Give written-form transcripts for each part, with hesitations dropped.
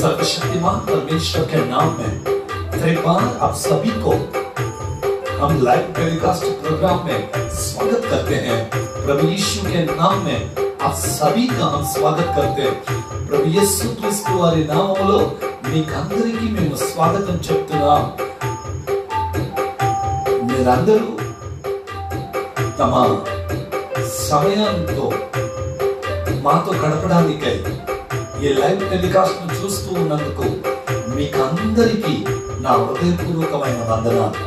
सर्वशक्तिमान परमेश्वर के नाम में फिर एक बार आप सभी को हम लाइव टेलीकास्ट प्रोग्राम में स्वागत करते हैं। प्रभु यीशु के नाम में आप सभी का हम स्वागत करते हैं। प्रभु यीशु क्रिस्तु वाరి నామములో మీకందరికీ మేము స్వాగతం చెప్తున్నాం। మీరందరూ తమ సమయంతో మాతో గడపడానికై ఈ లైవ్ టెలికాస్ట్ ను చూస్తూ ఉన్నందుకు మీకందరికీ నా హృదయపూర్వకమైన వందనాలు।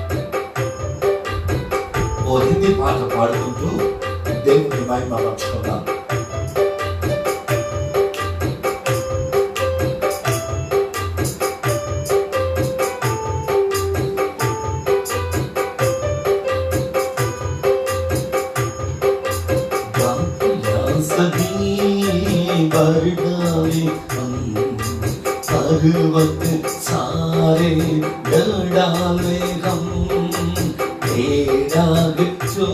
ఓ హిందీ పాట పాడుకుంటూ దేవుని మహిమ పరచుకుందాం। पर्वत सारे डाले हम जो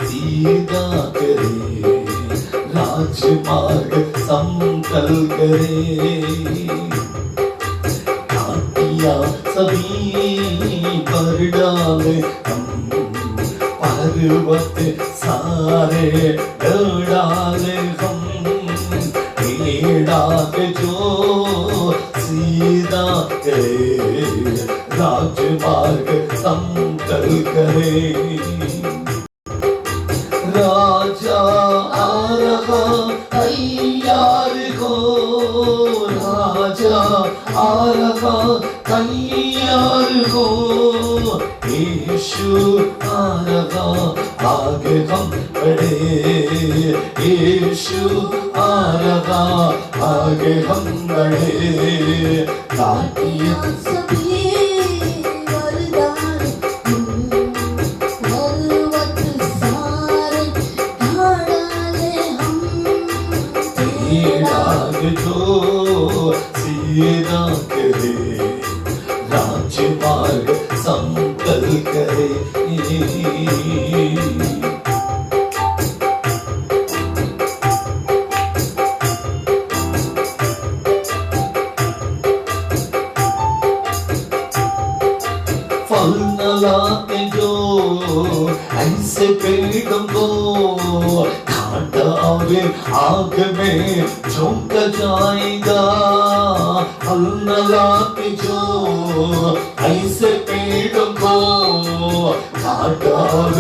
सीधा करे राजमार्ग समतल करे घाटियां सभी पर डाले हम पर्वत सारे डाले हम जो सीधा करे राजमार्ग समतल करे। राजा आ रहा तैयार हो, राजा आ रहा तैयार हो, यीशु आ रहा आगे हम बढ़े, यीशु आ रहा आगे हम बढ़े। घाटियां सभी वरदान पर्वत सारे डाले हम राग जो सीधा करे राजमार्ग समतल करे। फल न लाते जो ऐसे पेड़ों को कांटा और आग में झोंक जाएगा। फल न लाते जो ऐसे पेड़ों को कांटा और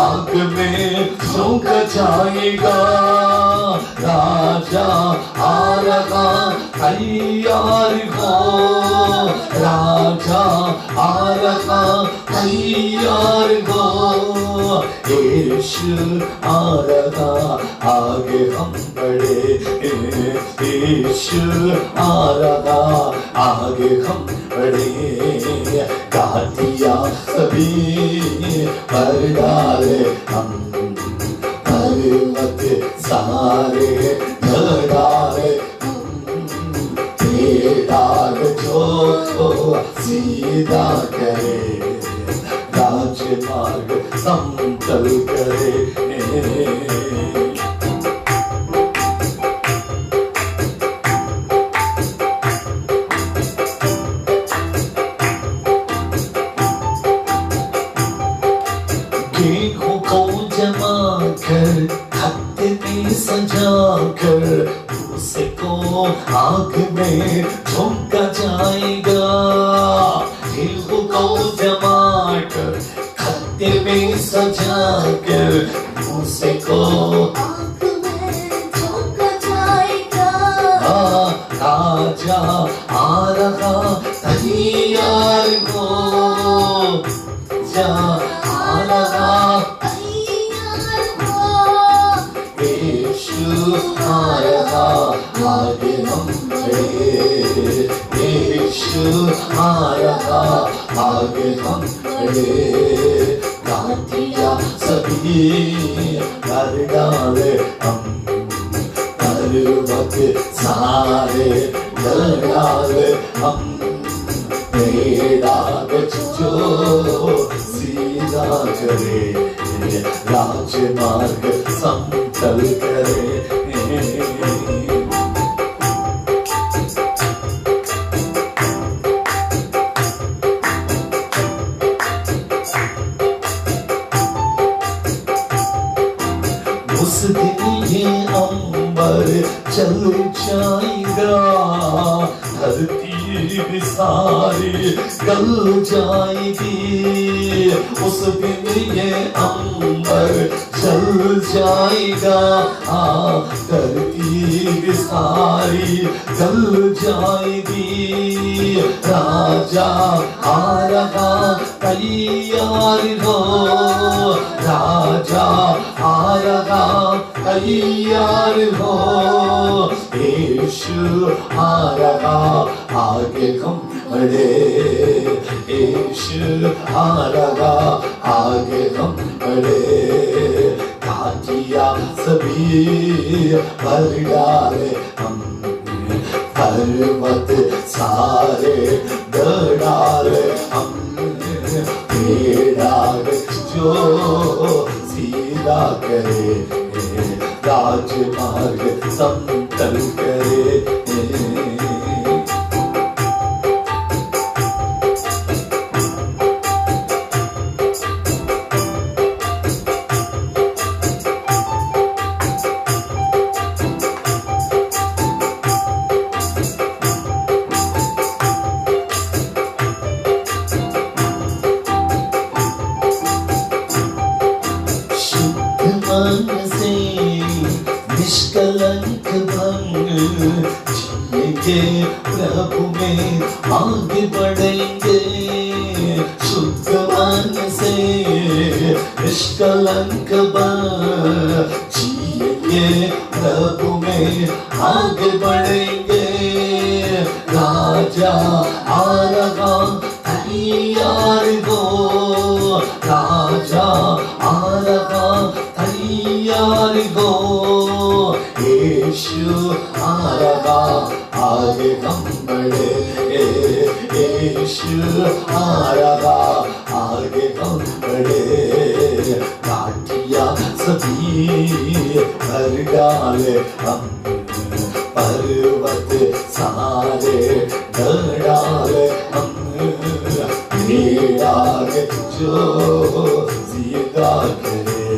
आग में झोंक जाएगा। राजा आ रहा तैयार हो, राजा आ रहा तैयार हो, यीशु आ रहा आगे हम बढ़े, यीशु आ रहा आगे हम बढ़े। घाटियां सभी पर डाले हम पर्वत सारे डाले दाग जो सीधा करे राजमार्ग समतल करे। गेहूं को जमा कर खत्ते में सजा कर उसको आग में झोंका जाएगा। गेहूं को जमा कर खत्ते में सजा कर उसको आग में झोंका जाएगा। राजा आ रहा तैयार हो, जा आ रहा तैयार हो, यीशु आ रहा आगे हम बढ़े, यीशु आ रहा आगे हम बढ़े। घाटियां सभी कर डाले हम पर्वत सारे डाले हम दाग जो सीधा करे राजमार्ग समतल करे। जल जाएगा, धरती भी सारी गल जाएगी, उस दिन ये अंबर जल जाएगा, धरती भी सारी गल जाएगी। राजा आ रहा तैयार हो, राजा आ रहा तैयार हो, यीशु आ रहा आगे हम बढ़े, यीशु आ रहा आगे हम बढ़े। घाटियां सभी भर डाले हम, पर्वत सारे डाले हम, बेड़ा जो सीधा करे, राजमार्ग समतल करे। निष्कलंक भंग जिएंगे, प्रभु में आगे बढ़ेंगे, शुद्ध मन से निष्कलंक बन जिएंगे, प्रभु में आगे बढ़ेंगे। राजा आ रहा तैयार हो, राजा आ रहा तैयार हो, यीशु आ रहा आगे हम बढ़े, यीशु आ रहा आगे हम बढ़े। घाटियां सभी भर डाले हम, पर्वत सारे डाले हम, जो सीधा करे,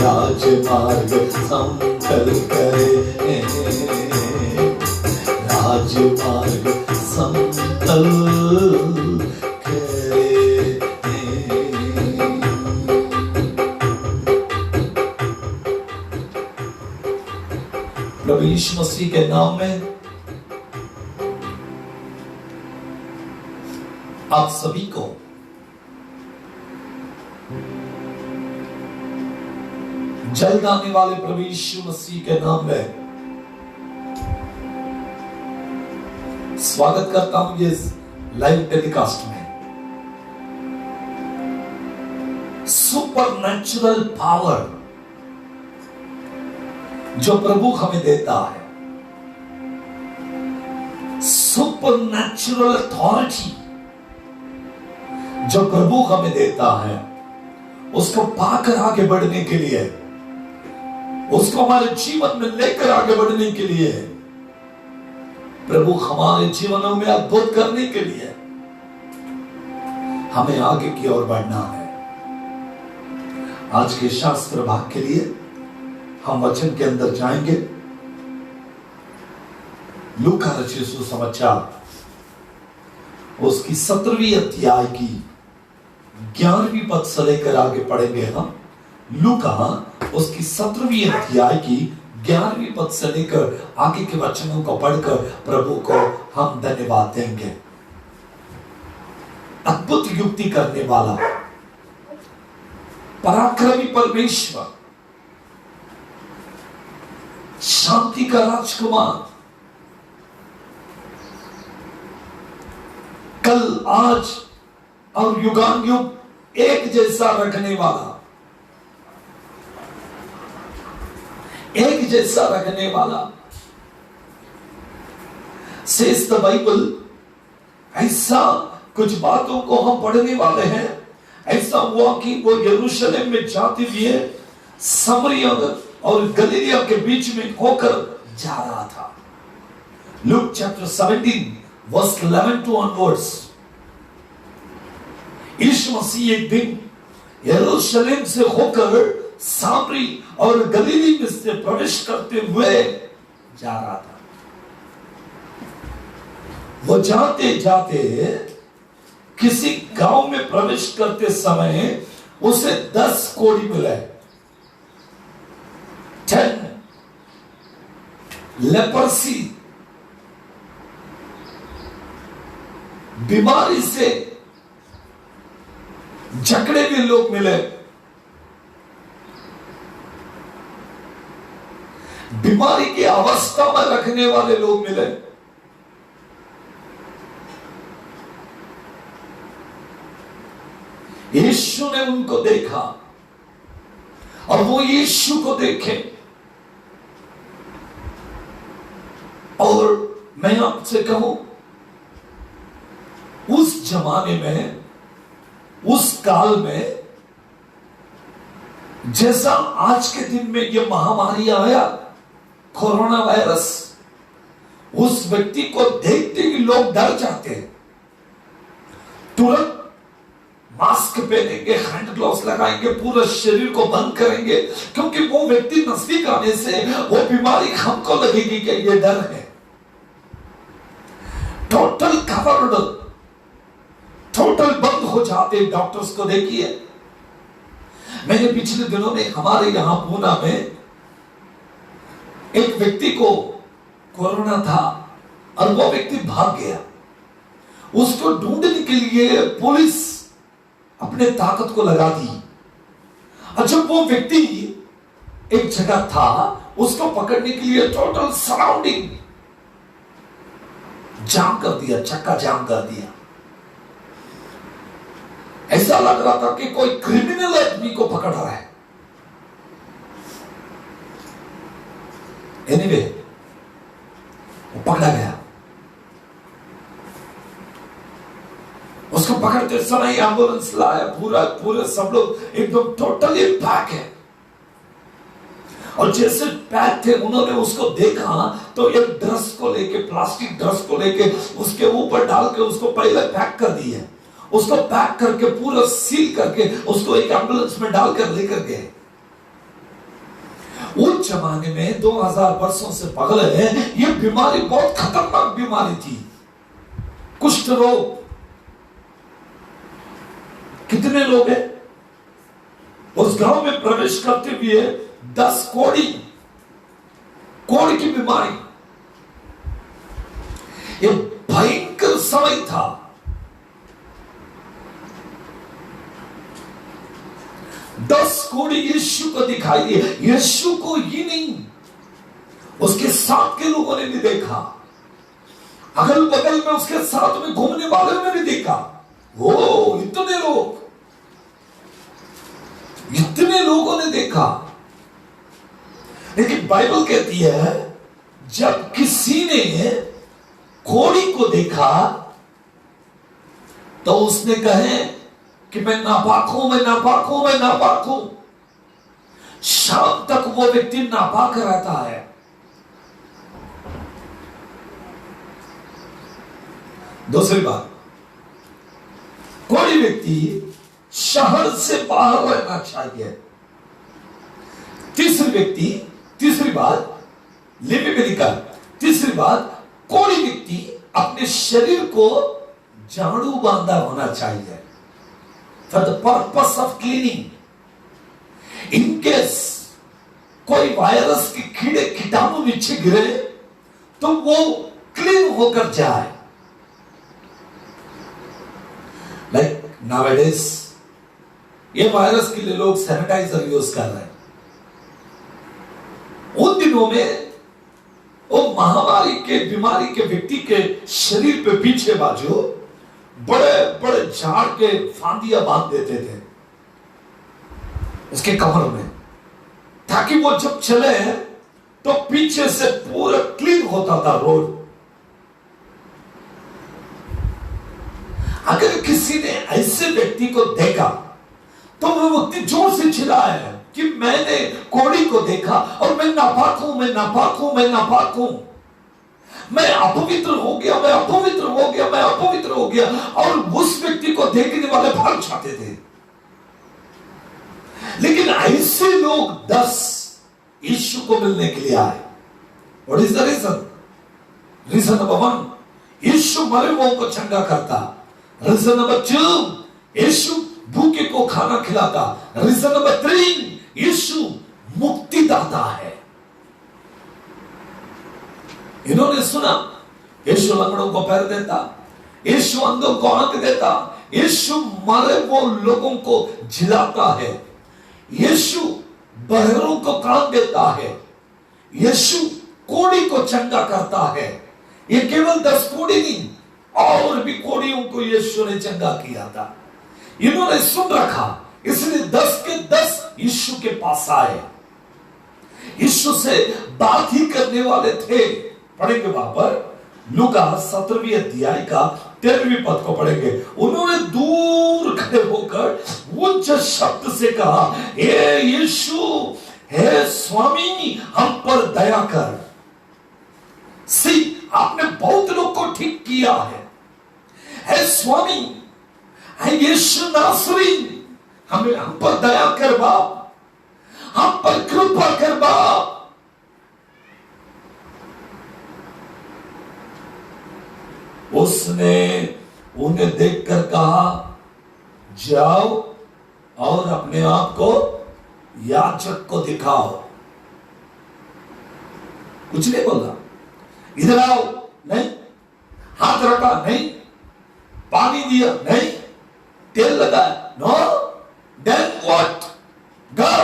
राजमार्ग समतल करे, राजमार्ग समतल करे। प्रभु यीशु मसीह के नाम में आप सभी को जल्द आने वाले प्रभु यीशु मसीह के नाम में स्वागत करता हूं ये लाइव टेलीकास्ट में। सुपर नेचुरल पावर जो प्रभु हमें देता है, सुपर नेचुरल अथॉरिटी जो प्रभु हमें देता है, उसको पाकर आगे बढ़ने के लिए, उसको हमारे जीवन में लेकर आगे बढ़ने के लिए, प्रभु हमारे जीवनों में अद्भुत करने के लिए हमें आगे की ओर बढ़ना है। आज के शास्त्र भाग के लिए हम वचन के अंदर जाएंगे। लूका रचित सुसमाचार उसकी 17वीं अध्याय की 11वीं पद से लेकर आगे पढ़ेंगे हम। लूका उसकी 17वीं अध्याय की 11वीं पद से लेकर आगे के वचनों को पढ़कर प्रभु को हम धन्यवाद देंगे। अद्भुत युक्ति करने वाला पराक्रमी परमेश्वर, शांति का राजकुमार, कल आज और युगानुयुग एक जैसा रखने वाला, एक जैसा रखने वाला। सेज द बाइबल, ऐसा कुछ बातों को हम पढ़ने वाले हैं। ऐसा हुआ कि वो यरूशलेम में जाते हुए समरिया और गलीलिया के बीच में होकर जा रहा था। Luke chapter 17 verse 11 to onwards. यीशु मसीह एक दिन यरूशलेम से होकर सामरी और गलीली में से प्रवेश करते हुए जा रहा था। वो जाते जाते किसी गांव में प्रवेश करते समय उसे 10 कोढ़ी मिले, 10 लेपर्सी, बीमारी से जकड़े हुए लोग मिले, बीमारी की अवस्था में रखने वाले लोग मिले। यीशु ने उनको देखा और वो यीशु को देखे। और मैं आपसे कहूं, उस जमाने में, उस काल में, जैसा आज के दिन में ये महामारी आया, कोरोना वायरस, उस व्यक्ति को देखते ही लोग डर जाते हैं, तुरंत मास्क पहनेंगे, हैंड ग्लव्स लगाएंगे, पूरे शरीर को बंद करेंगे, क्योंकि वो व्यक्ति नजदीक आने से वो बीमारी हमको लगेगी कि ये डर है। टोटल कवर्ड, टोटल बंद हो जाते। डॉक्टर्स को देखिए, मैंने पिछले दिनों में हमारे यहां पूना में एक व्यक्ति को कोरोना था और वो व्यक्ति भाग गया। उसको ढूंढने के लिए पुलिस अपने ताकत को लगा दी, और जब वो व्यक्ति एक जगह था, उसको पकड़ने के लिए टोटल सराउंडिंग जाम कर दिया, चक्का जाम कर दिया। ऐसा लग रहा था कि कोई क्रिमिनल आदमी को पकड़ रहा है। एनीवे, वो पकड़ा गया। उसको पकड़ते समय एम्बुलेंस लाया, पूरे सब लोग एकदम टोटली पैक है। और जैसे पैक थे, उन्होंने उसको देखा तो एक ड्रेस को लेके, प्लास्टिक ड्रेस को लेके उसके ऊपर डाल के उसको पहले पैक कर दिए। उसको पैक करके पूरा सील करके उसको एक एम्बुलेंस में डालकर लेकर गए। उस जमाने में 2000 वर्षों से पहले ये बीमारी बहुत खतरनाक बीमारी थी, कुष्ठ रोग। कितने लोग हैं उस गांव में प्रवेश करते हुए? 10 कोढ़ी की बीमारी। ये भयंकर समय था। 10 कोढ़ी यीशु को दिखाई दिए। यीशु को ही नहीं, उसके साथ के लोगों ने भी देखा, अगल बगल में उसके साथ में घूमने वालों ने भी देखा। वो इतने लोगों ने देखा। लेकिन बाइबल कहती है, जब किसी ने कोढ़ी को देखा तो उसने कहे कि मैं नापाक हूं। शाम तक वो व्यक्ति नापाक रहता है। दूसरी बात, कोई व्यक्ति शहर से बाहर रहना चाहिए। तीसरी बात, लिपि में लिखा, तीसरी बात, कोई व्यक्ति अपने शरीर को झाड़ू बांधा होना चाहिए, for the purpose of cleaning. In case कोई वायरस के कीड़े कीटाणु नीचे गिरे तो वो क्लीन होकर जाए। लाइक नाउअडेज ये वायरस के लिए लोग सैनिटाइजर यूज कर रहे हैं। उन दिनों में वो महामारी के, बीमारी के व्यक्ति के शरीर पे पीछे बाजू बड़े बड़े झाड़ के फांदियां बांध देते थे उसके कमर में, ताकि वो जब चले तो पीछे से पूरा क्लीन होता था रोड। अगर किसी ने ऐसे व्यक्ति को देखा तो वो व्यक्ति जोर से चिल्लाए कि मैंने कोढ़ी को देखा और मैं नापाक हूं, मैं अपवित्र हो गया। और उस व्यक्ति को देखने वाले भाग जाते थे। लेकिन लेकिन ऐसे लोग 10 यीशु को मिलने के लिए आए। What is the reason? Reason number 1, यीशु मरे हुओं को चंगा करता। रीजन नंबर 2, यीशु भूखे को खाना खिलाता। रीजन नंबर 3, यीशु मुक्तिदाता है। इन्होंने सुना यीशु लंगड़ों को पैर देता, यीशु अंधों को आंख देता, यीशु मरे वो लोगों को जिलाता है, यीशु बहरों को कान देता है, यीशु कोड़ी को चंगा करता है। ये केवल 10 कोड़ी नहीं, और भी कोड़ियों को यीशु ने चंगा किया था। इन्होंने सुन रखा, इसलिए 10 के 10 यीशु के पास आए, यीशु से बात ही करने वाले थे। पढ़ेंगे वहां पर लूका 17वीं अध्याय का 13वीं पद को पढ़ेंगे। उन्होंने दूर खड़े होकर उच्च शब्द से कहा, हे यीशु, हे स्वामी, हम पर दया कर। सी, आपने बहुत लोग को ठीक किया है। हे स्वामी, हे यीशु नासरी, हम पर दया कर बाप, हम पर कृपा कर बाप। उसने उन्हें देखकर कहा, जाओ और अपने आप को याजक को दिखाओ। कुछ नहीं बोला, इधर आओ नहीं, हाथ रखा नहीं, पानी दिया नहीं, तेल लगाया नो, देन व्हाट? गो,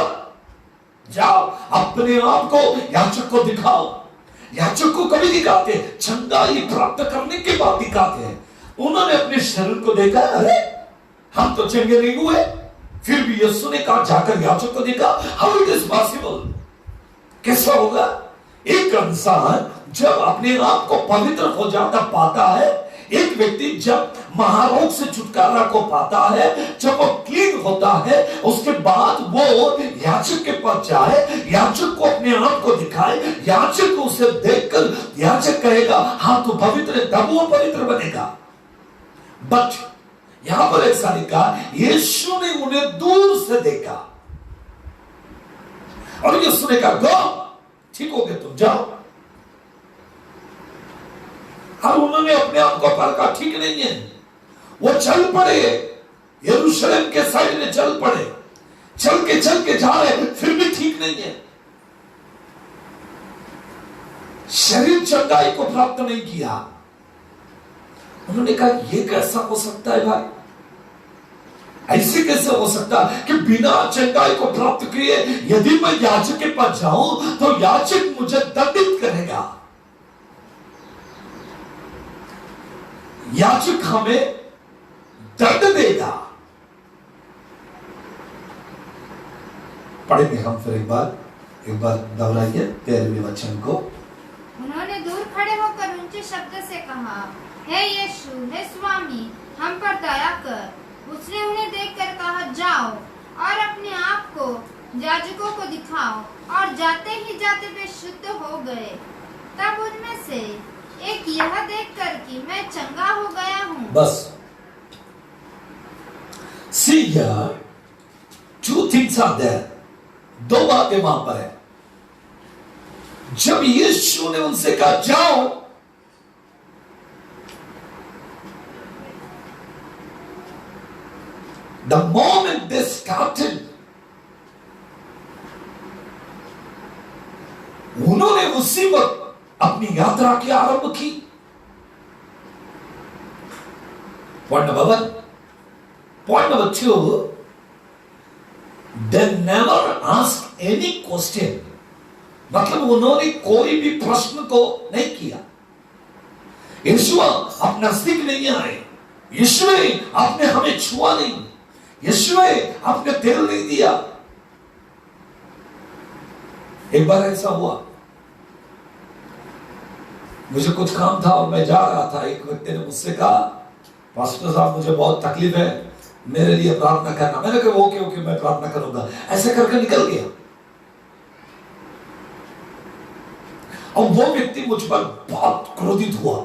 जाओ अपने आप को याजक को दिखाओ। याजक को कभी दिखाते, चंगाई प्राप्त करने के बाद दिखाते हैं। उन्होंने अपने शरीर को देखा, अरे हम तो चंगे नहीं हुए, फिर भी यीशु ने कहा जाकर याजक को देखा। How it is possible? कैसा होगा? एक इंसान जब अपने आप को पवित्र हो जाता पाता है, एक व्यक्ति जब महारोग से छुटकारा को पाता है, जब वो क्लीन होता है, उसके बाद वो याजक के पास जाए, याजक को अपने आप को दिखाए, याजक उसे देखकर याजक कहेगा, हाँ तू पवित्र है, तब वो पवित्र बनेगा। बट यहां पर ऐसा लिखा, यीशु ने उन्हें दूर से देखा और यीशु ने कहा, गो, ठीक हो गए, तुम जाओ। और उन्होंने अपने आप को परखा, ठीक नहीं है, वो चल पड़े, यरूशलेम के साइड में चल पड़े, चल के जा रहे, फिर भी ठीक नहीं है। शरीर चंगाई को प्राप्त नहीं किया। उन्होंने कहा, यह कैसा हो सकता है भाई? ऐसे कैसे हो सकता कि बिना चंगाई को प्राप्त किए यदि मैं याजक के पास जाऊं तो याजक मुझे दंडित करेगा, याजक हमें दर्द देगा। पढ़ेंगे हम फिर एक बार दोहराइए 13वें वचन को। उन्होंने दूर खड़े होकर ऊंचे शब्द से कहा, हे यीशु, हे स्वामी, हम पर दया कर। उसने उन्हें देखकर कहा, जाओ और अपने आप को याजकों को दिखाओ। और जाते ही जाते वे शुद्ध हो गए। तब उनमें से एक यह देखकर कि मैं चंगा हो गया हूँ। बस see here, two things are there. 2 बातें वहां पर है। जब यीशु ने उनसे कहा जाओ, the moment they started, उन्होंने उसी वक्त अपनी यात्रा की आरंभ की। Point number 1। Point number 2, they never asked any question. मतलब उन्होंने कोई भी प्रश्न को नहीं किया। यीशु आप नजदीक नहीं आए, यीशु आपने हमें छुआ नहीं, यीशु आपने तेल नहीं दिया। एक बार ऐसा हुआ, मुझे कुछ काम था और मैं जा रहा था, एक व्यक्ति ने मुझसे कहा, पास्टर साहब मुझे बहुत तकलीफ है, मेरे लिए प्रार्थना करना। मैंने कहा ओके मैं प्रार्थना करूंगा। ऐसे करके निकल गया और वो व्यक्ति मुझ पर बहुत क्रोधित हुआ।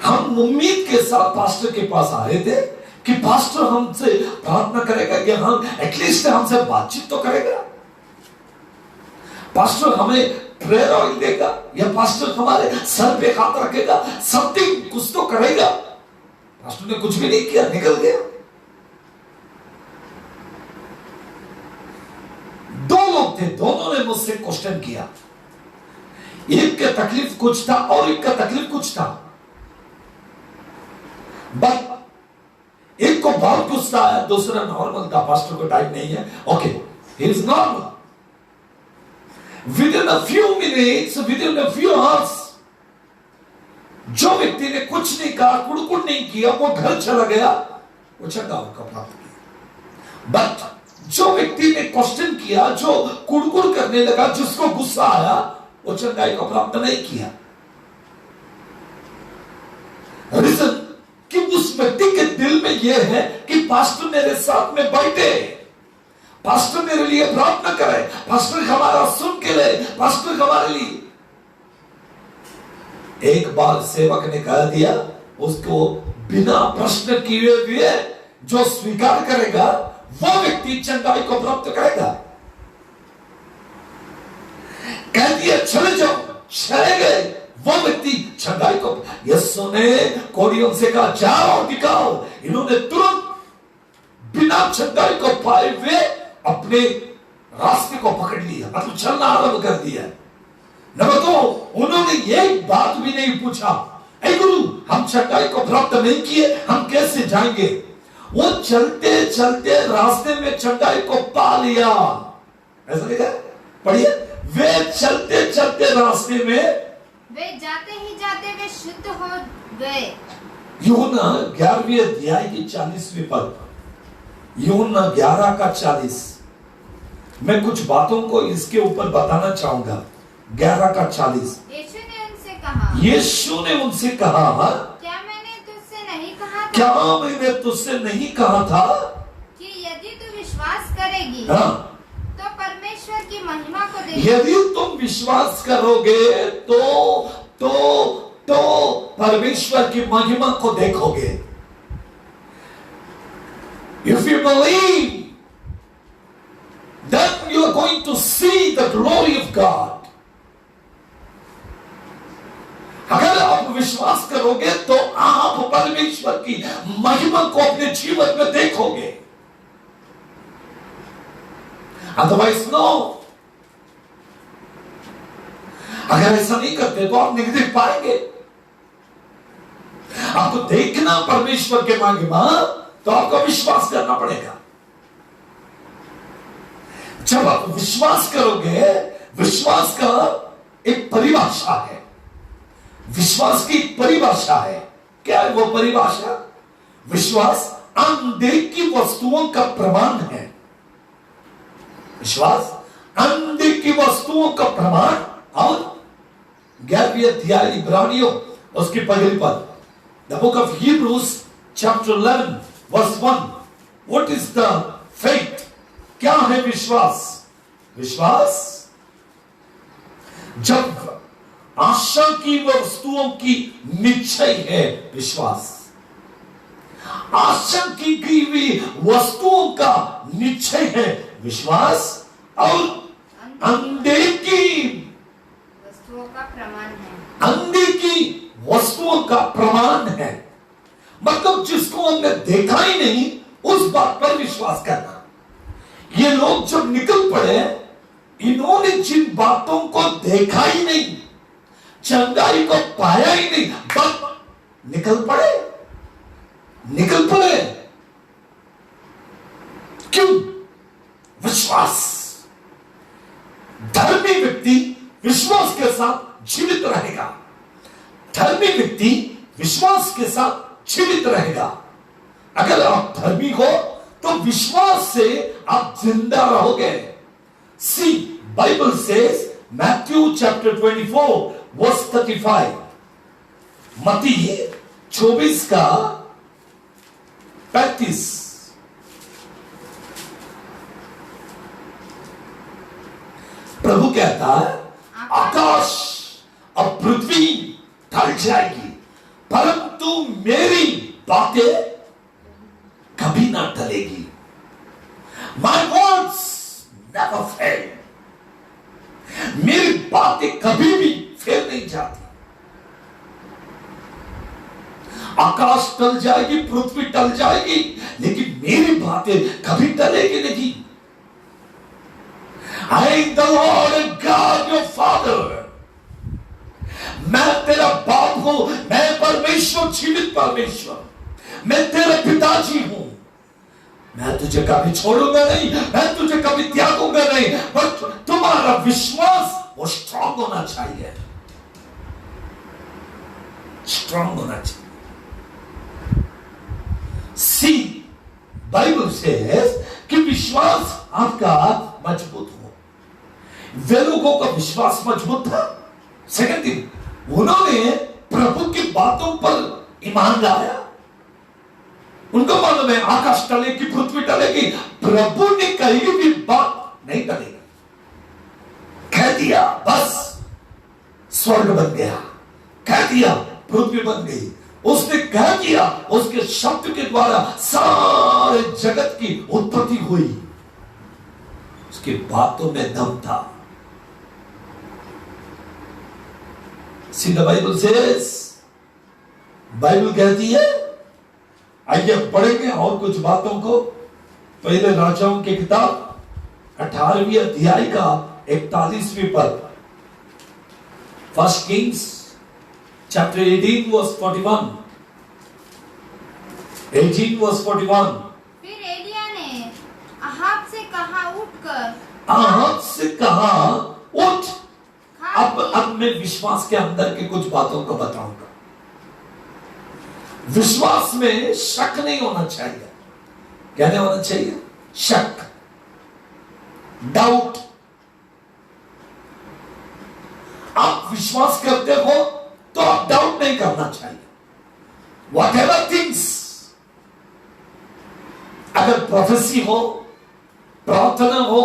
हम उम्मीद के साथ पास्टर के पास आ रहे थे कि पास्टर हमसे प्रार्थना करेगा कि हम एटलीस्ट हमसे बातचीत तो करेगा, पास्टर हमें प्रेयर ऑयल देगा, या पास्टर हमारे सर पे हाथ रखेगा, समथिंग कुछ तो करेगा। पास्टर ने कुछ भी नहीं किया, निकल गया। दो लोग थे, दोनों ने मुझसे क्वेश्चन किया। एक का तकलीफ कुछ था और एक का तकलीफ कुछ था, बट एक को बहुत गुस्सा आया, दूसरा नॉर्मल था, पास्टर को टाइम नहीं है, okay he is normal. With in a few minutes, with in a few hours, जो व्यक्ति ने कुछ नहीं कहा, कुड़कुड़ नहीं किया, वो घर चला गया, वो चंगा उनका प्राप्त किया। बट जो व्यक्ति ने क्वेश्चन किया, जो कुड़कुड़ करने लगा, जिसको गुस्सा आया, वो चंगाई को प्राप्त नहीं किया। रीजन कि उस व्यक्ति के दिल में यह है कि पास्टर मेरे साथ में बैठे, पास्टर मेरे लिए प्रार्थना करे, पास्टर हमारा सुन के ले, पास्टर हमारे लिए। एक बार सेवक ने कह दिया, उसको बिना प्रश्न किए हुए जो स्वीकार करेगा वो व्यक्ति चंगाई को प्राप्त करेगा। कह दिया चले जाओ, चले गए, वो व्यक्ति चंगाई को। यीशु ने कोरियों से कहा जाओ दिखाओ, इन्होंने तुरंत बिना चंगाई को पाए हुए अपने रास्ते को पकड़ लिया, मतलब चलना आरंभ कर दिया। नंबर 2, उन्होंने एक बात भी नहीं पूछा, ऐ गुरु हम चंगाई को प्राप्त नहीं किए, हम कैसे जाएंगे। वो चलते चलते रास्ते में चंगाई को पा लिया। ऐसा लिखा है, पढ़िए, वे चलते चलते रास्ते में, वे जाते ही जाते वे शुद्ध हो गए। यूहन्ना 11वें अध्याय की 40वीं पद, यूहन्ना 11 का 40। मैं कुछ बातों को इसके ऊपर बताना चाहूंगा। 11 का 40। यीशु ने उनसे कहा, यीशु ने उनसे कहा, क्या मैंने तुझसे नहीं कहा था, क्या मैंने तुझसे नहीं कहा था कि यदि तू विश्वास करेगी, हाँ, तो परमेश्वर की महिमा को देखेगी। यदि तुम विश्वास करोगे तो परमेश्वर की महिमा को देखोगे। If you believe, then you are going to see the glory of God. अगर आप विश्वास करोगे तो आप परमेश्वर की महिमा को अपने जीवन में देखोगे। Otherwise no. अगर ऐसा नहीं करते तो आप नहीं देख पाएंगे। आपको देखना परमेश्वर के महिमा, तो आपको विश्वास करना पड़ेगा। जब आप विश्वास करोगे, विश्वास का एक परिभाषा है, विश्वास की परिभाषा है। क्या है वो परिभाषा? विश्वास अनदेखी वस्तुओं का प्रमाण है। विश्वास अनदेखी वस्तुओं का प्रमाण। और 11वें अध्याय इब्रानियों उसकी पहली पद, the book of Hebrews chapter 11 verse 1, what is the faith? क्या है विश्वास? विश्वास जब आशा की वस्तुओं की निश्चय है। विश्वास आशा की गई हुई वस्तुओं का निश्चय है विश्वास। और अनदेखी वस्तुओं का प्रमाण है, अनदेखी वस्तुओं का प्रमाण है। मतलब जिसको हमने देखा ही नहीं उस बात पर विश्वास करना। ये लोग जब निकल पड़े, इन्होंने जिन बातों को देखा ही नहीं, चंगाई को पाया ही नहीं, बस निकल पड़े। क्यों? विश्वास। धर्मी व्यक्ति विश्वास के साथ जीवित रहेगा। धर्मी व्यक्ति विश्वास के साथ जीवित रहेगा। अगर आप धर्मी हो तो विश्वास से आप जिंदा रहोगे। See Bible says, Matthew chapter 24 verse 35, मत्ती 24 का 35, प्रभु कहता है आकाश और पृथ्वी टल जाएगी परंतु मेरी बातें बातें कभी भी फेल नहीं जाती। आकाश टल जाएगी, पृथ्वी टल जाएगी, लेकिन मेरी बातें कभी टलेगी नहीं। I am the Lord God your Father। मैं तेरा बाप हूं, मैं परमेश्वर, जीवित परमेश्वर, मैं तेरा पिताजी हूं। मैं तुझे कभी छोड़ूंगा नहीं, मैं तुझे कभी त्यागूंगा नहीं, बट तुम्हारा विश्वास वो स्ट्रांग होना चाहिए, स्ट्रांग होना चाहिए। सी बाइबल सेज कि विश्वास आपका मजबूत हो। वे लोगों का विश्वास मजबूत था। सेकंड थिंग, उन्होंने प्रभु की बातों पर ईमान लाया। उनको मालूम है आकाश टलेगी, पृथ्वी टलेगी, प्रभु ने कही भी बात नहीं टलेगी। कह दिया बस स्वर्ग बन गया, कह दिया पृथ्वी बन गई, उसने कह दिया, उसके शब्द के द्वारा सारे जगत की उत्पत्ति हुई। उसकी बातों में दम था। See the Bible says, Bible कहती है, आइए पढ़ेंगे और कुछ बातों को। पहले राजाओं की किताब 18वीं अध्याय का 41वीं पद। First Kings chapter 18 verse 41। 18 verse 41। फिर एलिया ने अहाब से कहा, उठकर, अहाब से कहा उठ। खा अब मैं विश्वास के अंदर की कुछ बातों को बताऊंगा। विश्वास में शक नहीं होना चाहिए। क्या नहीं होना चाहिए? शक, डाउट। आप विश्वास करते हो तो आप डाउट नहीं करना चाहिए। वॉट एवर थिंग्स, अगर प्रोफेसी हो, प्रार्थना हो,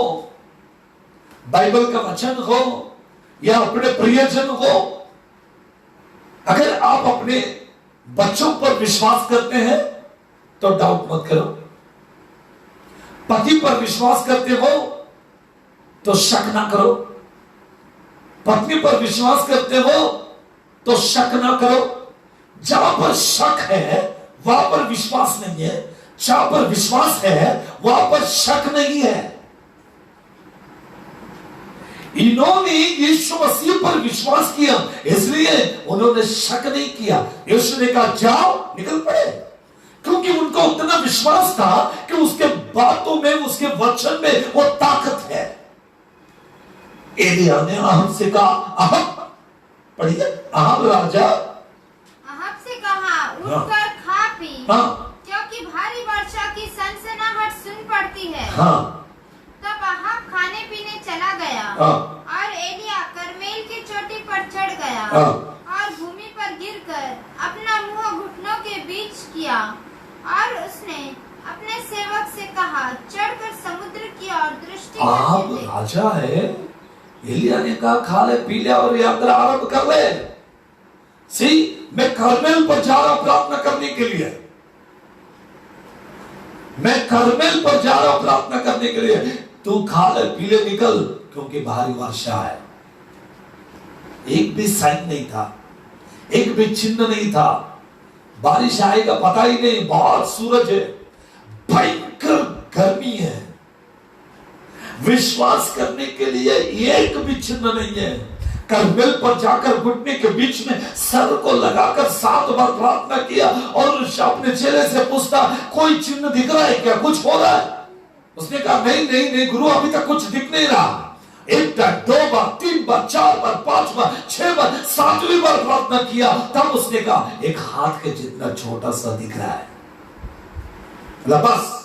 बाइबल का वचन हो, या अपने प्रियजन हो, अगर आप अपने बच्चों पर विश्वास करते हैं तो डाउट मत करो। पति पर विश्वास करते हो तो शक ना करो। पत्नी पर विश्वास करते हो तो शक ना करो। जहां पर शक है वहां पर विश्वास नहीं है, जहां पर विश्वास है वहां पर शक नहीं है। इन्होंने यीशु मसीह पर विश्वास किया, इसलिए उन्होंने शक नहीं किया। यीशु ने कहा जाओ, निकल पड़े, क्योंकि उनको उतना विश्वास था कि उसके बातों में, उसके वचन में वो ताकत है। एलिया ने अहाब से कहा, अहाब, पढ़िए, अहाब राजा अहाब से कहा, उठकर खा पी, क्योंकि भारी वर्षा की सनसनाहट सुन पड़ती है। तब अहाब खाने पीने चला गया, और एलिया करमेल की चोटी पर चढ़ गया, और भूमि पर गिरकर अपना मुंह घुटनों के बीच किया, और उसने अपने सेवक से कहा, चढ़कर समुद्र की ओर दृष्टि अहाब राजा है। एलिया ने कहा खा ले, पी ले और यात्रा आरंभ कर ले। सी, मैं करमेल पर जा रहा प्रार्थना करने के लिए, मैं करमेल पर जा रहा प्रार्थना करने के लिए। तू खा ले, पी ले, निकल, क्योंकि भारी वर्षा है। एक भी साइन नहीं था, एक भी चिन्ह नहीं था, बारिश आएगा पता ही नहीं, बहुत सूरज है, भयंकर गर्मी है, विश्वास करने के लिए एक भी चिन्ह नहीं है। करमेल पर जाकर घुटने के बीच में सर को लगाकर 7 बार प्रार्थना किया, और अपने चेहरे से पूछता, कोई चिन्ह दिख रहा है क्या, कुछ हो रहा है? उसने कहा नहीं नहीं नहीं गुरु, अभी तक कुछ दिख नहीं रहा। 1 बार, 2 बार, 3 बार, 4 बार, 5 बार, 6 बार, 7वीं बार प्रार्थना किया, तब उसने कहा एक हाथ के जितना छोटा सा दिख रहा है। बस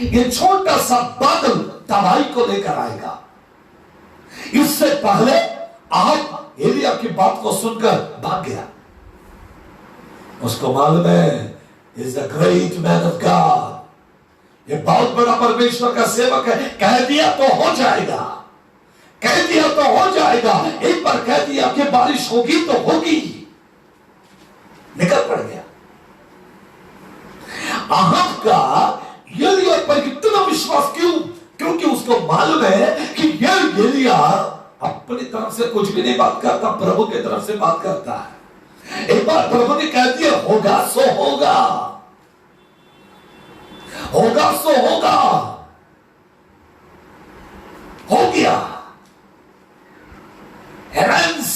ये छोटा सा बादल तबाही को लेकर आएगा। इससे पहले आप एलिया की बात को सुनकर भाग गया। उसको मालूम है is the great man of God, ये बहुत बड़ा परमेश्वर का सेवक है। कह दिया तो हो जाएगा, कह दिया तो हो जाएगा। एक बार कह दिया कि बारिश होगी तो होगी, निकल पड़ गया। अहाब का एलिया पर इतना विश्वास क्यों? क्योंकि उसको मालूम है कि यह एलिया अपनी तरफ से कुछ भी नहीं बात करता, प्रभु की तरफ से बात करता है। एक बार प्रभु ने कह दिया होगा सो होगा, होगा सो होगा, हो गया। Heavens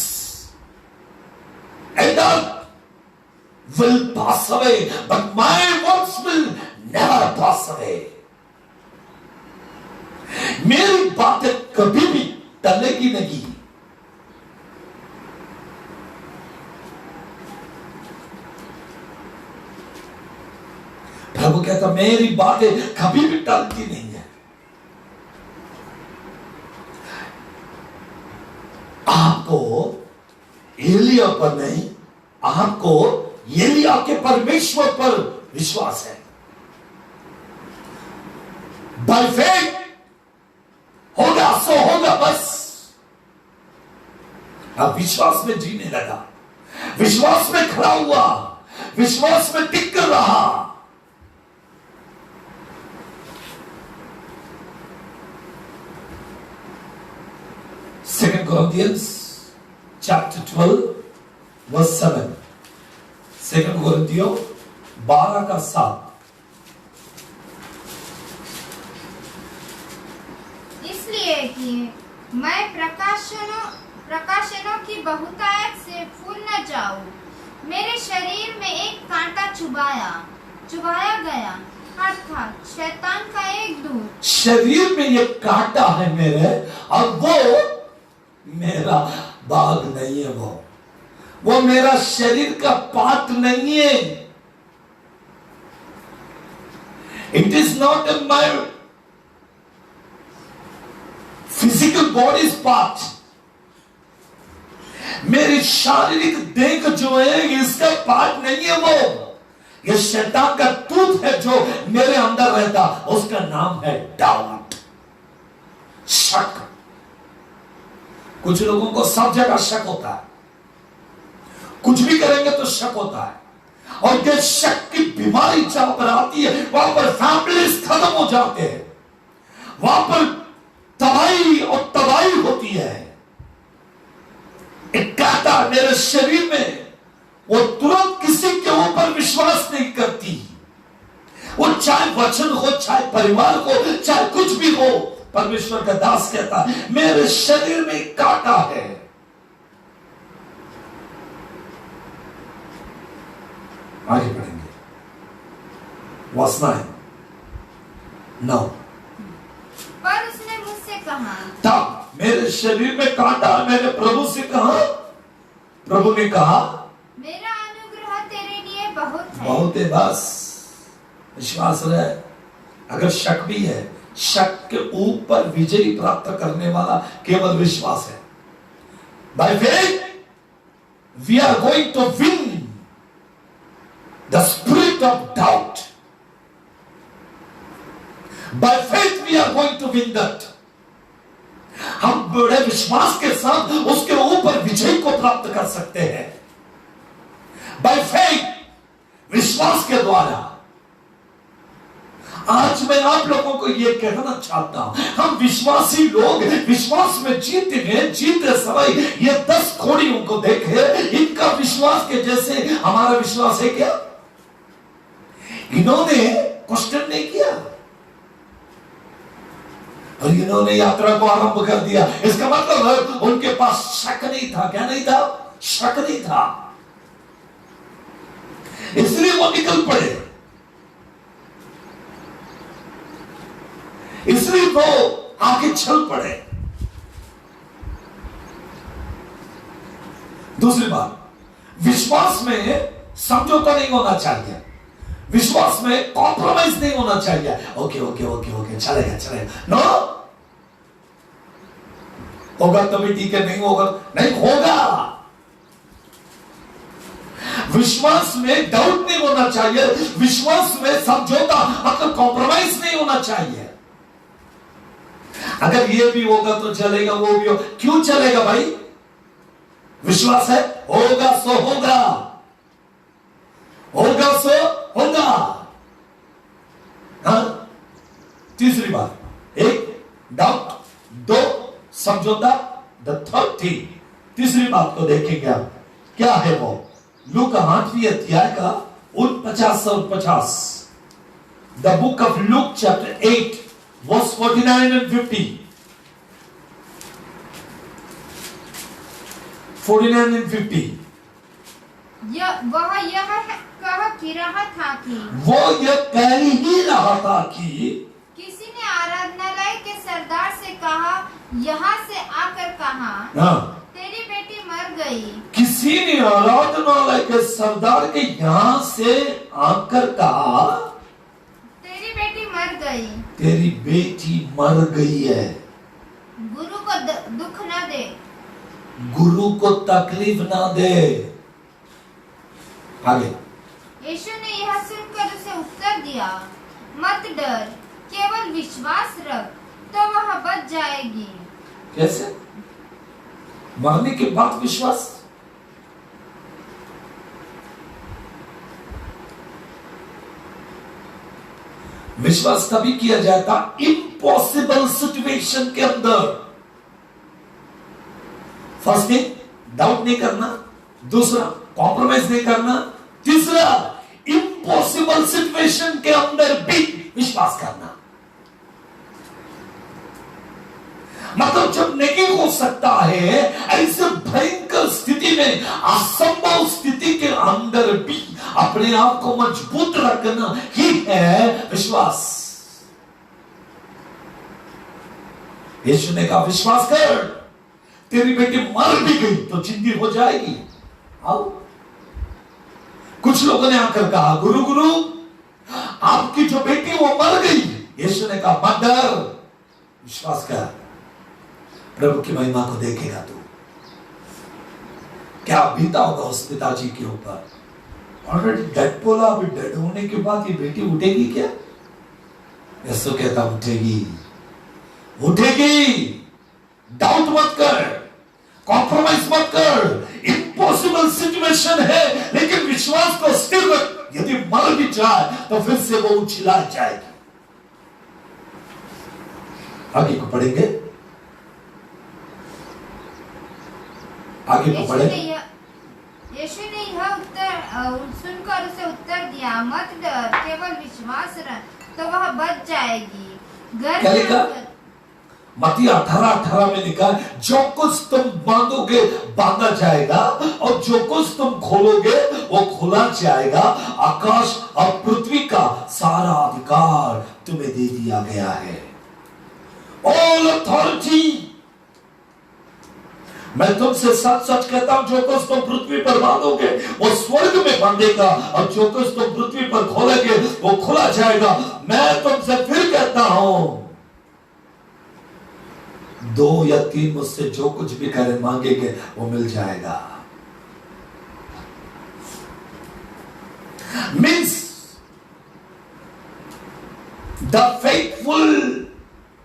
and earth will pass away, but my words will never pass away. मेरी बातें कभी भी टलेगी नहीं। प्रभु कहता मेरी बातें कभी भी टलती नहीं है। आपको एलिया पर नहीं, आपको एलिया के परमेश्वर पर विश्वास है। बाय फेथ होगा सो होगा, बस अब विश्वास में जीने लगा, विश्वास में खड़ा हुआ, विश्वास में टिक कर रहा। Second Corinthians chapter 12 verse 7. Second Corinthians 12 का 7। इसलिए कि मैं प्रकाशनों की बहुतायत से फूल न जाऊं, मेरे शरीर में एक कांटा चुभाया गया, अर्थात शैतान का एक दूत। शरीर में एक कांटा है मेरे, और वो मेरा बाग नहीं है, वो मेरा शरीर का पार्ट नहीं है। It is not in my physical bodies part. मेरी शारीरिक देह जो है इसका पार्ट नहीं है वो, ये शैतान का दूत है जो मेरे अंदर रहता, उसका नाम है डाउट, शक। कुछ लोगों को सब जगह शक होता है, कुछ भी करेंगे तो शक होता है, और ये शक की बीमारी जहां पर आती है वहां पर फैमिलीज खत्म हो जाते हैं, वहां पर तबाही और तबाही होती है। एक कांटा मेरे शरीर में, वो तुरंत किसी के ऊपर विश्वास नहीं करती, वो चाहे वचन हो, चाहे परिवार हो, चाहे कुछ भी हो। परमेश्वर का दास कहता है मेरे शरीर में कांटा है। आगे बढ़ेंगे, वर्स 9। पर उसने मुझसे कहा, तब मेरे शरीर में कांटा, मैंने प्रभु से कहा, प्रभु ने कहा मेरा अनुग्रह तेरे लिए बहुत है। बहुत है, बस विश्वास रहे। अगर शक भी है, शक के ऊपर विजय प्राप्त करने वाला केवल विश्वास है। By faith we are going to win the spirit of doubt. By faith we are going to win that. हम बड़े विश्वास के साथ उसके ऊपर विजय को प्राप्त कर सकते हैं। बाय फेथ, विश्वास के द्वारा। आज मैं आप लोगों को यह कहना चाहता हूं, हम विश्वासी लोग विश्वास में जीते समय ये 10 खोड़ियों को देखे, इनका विश्वास के जैसे हमारा विश्वास है क्या? इन्होंने क्वेश्चन नहीं किया और इन्होंने यात्रा को आरंभ कर दिया। इसका मतलब है उनके पास शक नहीं था। क्या नहीं था? शक नहीं था, इसलिए वो निकल पड़े, इसलिए वो आगे चल पड़े। दूसरी बात, विश्वास में समझौता नहीं होना चाहिए, विश्वास में कॉम्प्रोमाइज नहीं होना चाहिए। ओके ओके ओके ओके चलेगा चलेगा, नो, होगा तभी ठीक है, नहीं होगा नहीं होगा। विश्वास में डाउट नहीं होना चाहिए, विश्वास में समझौता मतलब कॉम्प्रोमाइज नहीं होना चाहिए। अगर ये भी होगा तो चलेगा, वो भी हो, क्यों चलेगा भाई? विश्वास है, होगा सो होगा, होगा सो होगा। हाँ? तीसरी बात, एक डाउट, 2 समझौता, द थर्ड 30, तीसरी बात को देखेंगे आप, क्या है वो? लूका 8वीं अध्याय का 49 और 50। The book of Luke chapter 8 verse 49 and 50। 49 and 50। वह यह कह रहा था कि वो यह कह ही रहा था कि किसी ने आराधनालय के सरदार से कहा, यहाँ से आकर कहा, हाँ, तेरी बेटी मर गई। किसी ने आराधनालय के सरदार के यहां से आकर कहा, तेरी बेटी मर गई। तेरी बेटी मर गई है। गुरु को दुख न दे। गुरु को तकलीफ ना दे। आगे यीशु ने यह सुनकर उसे उत्तर दिया, मत डर, केवल विश्वास रख, तो वह बच जाएगी। कैसे? मरने के बाद विश्वास? विश्वास तभी किया जाता इम्पॉसिबल सिचुएशन के अंदर। फर्स्ट थिंग, डाउट नहीं करना। दूसरा, कॉम्प्रोमाइज नहीं करना। तीसरा, इम्पॉसिबल सिचुएशन के अंदर भी विश्वास करना। मतलब जब नहीं हो सकता है, ऐसे भयंकर स्थिति में, असंभव स्थिति के अंदर भी अपने आप को मजबूत रखना ही है विश्वास। यीशु ने कहा, विश्वास कर, तेरी बेटी मर भी गई तो जिंदी हो जाएगी। आओ, कुछ लोगों ने आकर कहा, गुरु गुरु, आपकी जो बेटी वो मर गई। यीशु ने कहा, मत डर, विश्वास कर, प्रभु की महिमा को देखेगा तू। क्या बीता होगा उस पिताजी के ऊपर? ऑलरेडी डेड बोला, अभी डेड होने के बाद ये बेटी उठेगी क्या? यीशु कहता, उठेगी, उठेगी। डाउट मत कर, कॉम्प्रोमाइज मत कर। इम्पॉसिबल सिचुएशन है, लेकिन विश्वास को स्थिर रख। यदि मर भी जाए तो फिर से वो उछला जाएगी। आगे को पढ़ेंगे, आगे को पढ़े। यीशु ने यह उत्तर सुनकर उसे उत्तर दिया, मत डर, केवल विश्वास रख, तो वह बच जाएगी। क्या लिखा? मत्ती 18:18 में लिखा, जो कुछ तुम बांधोगे बांधा जाएगा, और जो कुछ तुम खोलोगे वो खोला जाएगा। आकाश और पृथ्वी का सारा अधिकार तुम्हें दे दिया गया है। All authority. मैं तुमसे सच सच कहता हूं, जो कुछ तुम पृथ्वी पर बांधोगे वो स्वर्ग में बांधेगा, और जो कुछ तुम पृथ्वी पर खोलोगे वो खोला जाएगा। मैं तुमसे फिर कहता हूं, 2 या 3 मुझसे जो कुछ भी करें मांगेंगे वो मिल जाएगा। Means the faithful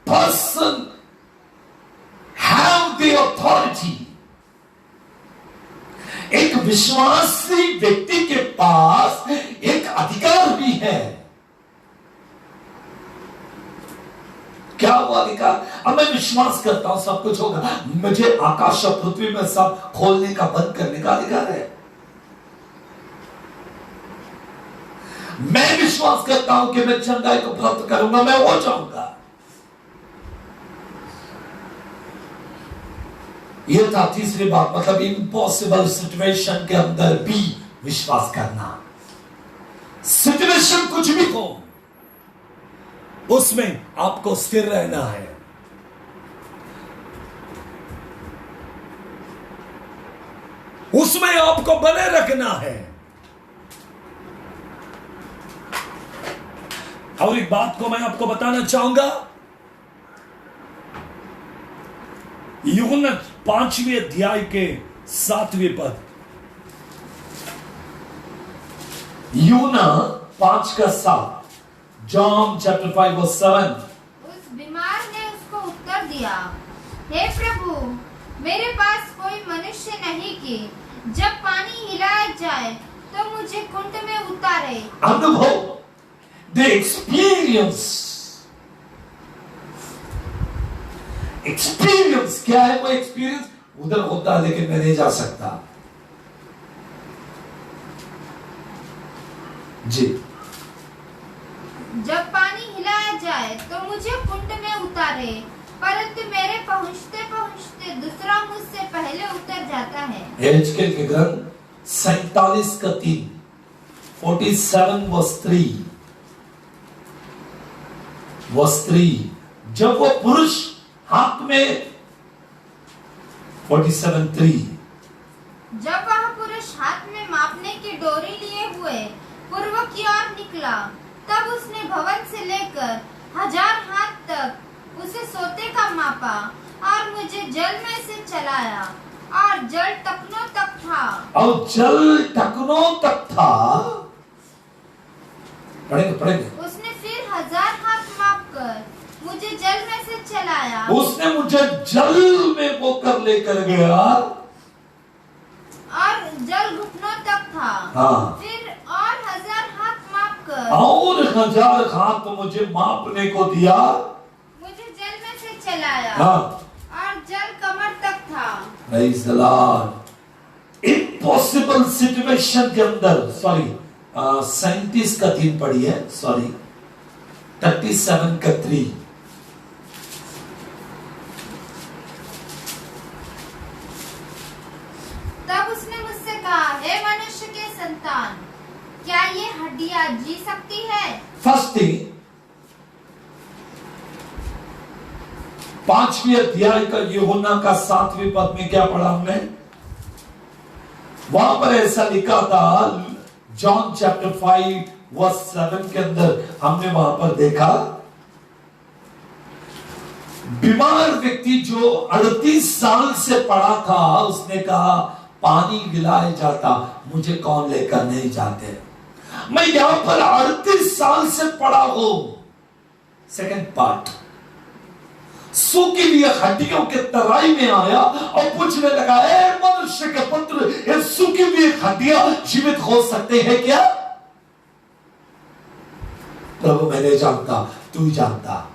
person have the authority। एक विश्वासी व्यक्ति के पास एक अधिकार भी है। क्या वो अधिकार? अब मैं विश्वास करता हूं सब कुछ होगा, मुझे आकाश और पृथ्वी में सब खोलने का बंद करने का अधिकार है। मैं विश्वास करता हूं कि मैं चंगाई को प्राप्त करूंगा, मैं हो जाऊंगा। यह था तीसरी बात, मतलब इम्पॉसिबल सिचुएशन के अंदर भी विश्वास करना। सिचुएशन कुछ भी हो, उसमें आपको स्थिर रहना है। उसमें आपको बने रखना है। और एक बात को मैं आपको बताना चाहूंगा, यूहन्ना 5वें अध्याय के 7वें पद। यूहन्ना 5:7। John chapter 5:7। उस बीमार ने उसको उत्तर दिया, हे प्रभु, मेरे पास कोई मनुष्य नहीं कि जब पानी हिलाया जाए तो मुझे कुंड में उतारे। अनुभव, द एक्सपीरियंस क्या है? वो एक्सपीरियंस उधर होता लेकिन मैं नहीं जा सकता। जी। जब पानी हिलाया जाए तो मुझे कुंड में उतारे, परंतु मेरे पहुंचते पहुंचते दूसरा मुझसे पहले उतर जाता है। एहेजकेल के ग्रंथ 47:3 47:3 जब वो पुरुष हाथ में 47:3 जब वह पुरुष हाथ में मापने की डोरी लिए हुए पूर्व की ओर निकला, तब उसने भवन से लेकर 1000 हाथ तक उसे सोते का मापा और मुझे जल में से चलाया, और जल टखनों तक था। और जल टखनों तक था। पढ़ेंगे। उसने फिर 1000 हाथ माप कर मुझे जल में से चलाया। उसने मुझे जल में वो कर लेकर गया और जल घुटनों तक था। हाँ। फिर और 1000 हाथ माप कर और 1000 हाथ मुझे मापने को दिया, मुझे जल में से चलाया। हाँ। और जल कमर तक था। Praise the Lord. Impossible situation के अंदर 37:3 पढ़ी है, 37:3 तब उसने मुझसे कहा, हे मनुष्य के संतान, क्या ये हड्डियां जी सकती है? फर्स्ट थिंग, 5वें अध्याय का यूहन्ना का 7वें पद में क्या पढ़ा हमने? वहां पर ऐसा लिखा था, जॉन चैप्टर 5:7 के अंदर हमने वहां पर देखा, बीमार व्यक्ति जो 38 साल से पड़ा था, उसने कहा पानी गिलाया जाता, मुझे कौन लेकर नहीं जाते। मैं यहां पर 38 साल से पड़ा हूं। सेकंड पार्ट, सूखी हुई हड्डियों के तराई में आया और पूछने लगा, ए मनुष्य के पुत्र, ये सूखी हुई हड्डियां जीवित हो सकते हैं क्या? प्रभु मैं नहीं जानता, तू ही जानता।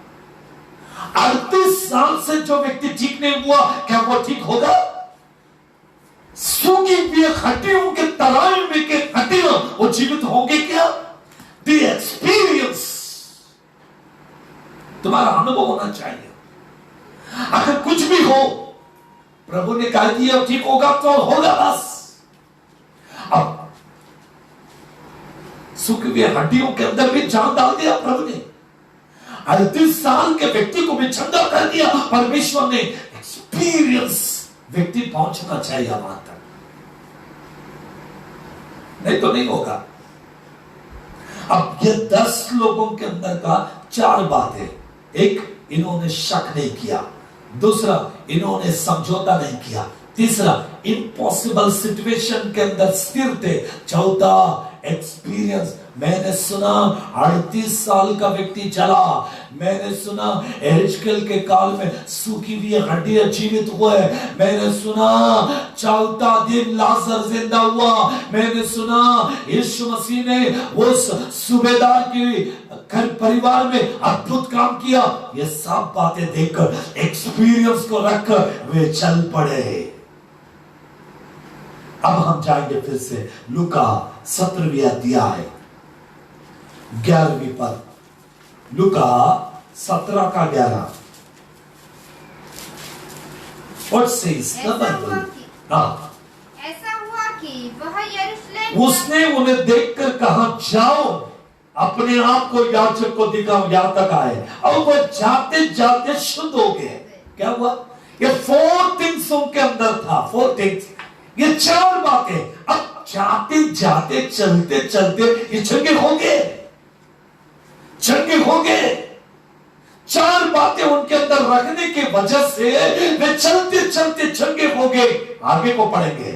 38 साल से जो व्यक्ति ठीक नहीं हुआ, क्या वो ठीक होगा? सूखी हुई हड्डियों के तराई में के हड्डियां वो जीवित होंगे क्या? द एक्सपीरियंस, तुम्हारा अनुभव होना चाहिए। अगर कुछ भी हो, प्रभु ने कह दिया ठीक होगा तो होगा बस। अब सूखी हुई हड्डियों के अंदर भी जान डाल दिया प्रभु ने। 38 साल के व्यक्ति को भी ठंडा कर दिया परमेश्वर ने। एक्सपीरियंस व्यक्ति पहुंचना चाहिए वहां तक, नहीं तो नहीं होगा। अब ये 10 लोगों के अंदर का 4 बातें, एक, इन्होंने शक नहीं किया, दूसरा, इन्होंने समझौता नहीं किया, तीसरा, इम्पॉसिबल सिचुएशन के अंदर स्थिर थे, चौथा, एक्सपीरियंस। मैंने सुना 38 साल का व्यक्ति चला, मैंने सुना एहेजकेल के काल में सूखी हुई हड्डियां जीवित हुए, मैंने सुना चौथा दिन लाजर जिंदा हुआ, मैंने सुना यीशु मसीह ने उस सूबेदार के घर परिवार में अद्भुत काम किया। ये सब बातें देखकर, एक्सपीरियंस को रखकर वे चल पड़े। अब हम जाएंगे फिर से लूका 17वें अध्याय 11वीं पद, लूका 17:11। What says the Bible? ऐसा हुआ कि वह यरूशलेम, उसने उन्हें देखकर कहा, जाओ अपने आप को याजक को दिखाओ, यहां तक आए, और वो जाते जाते शुद्ध हो गए। क्या हुआ? ये 4 थिंग्स उनके अंदर था, 4 थिंग्स, ये 4 बातें। अब जाते जाते चलते चलते ये चंगे हो गए, चंगे हो गए। 4 बातें उनके अंदर रखने की वजह से वे चलते चलते चंगे हो गए। आगे को पढ़ेंगे।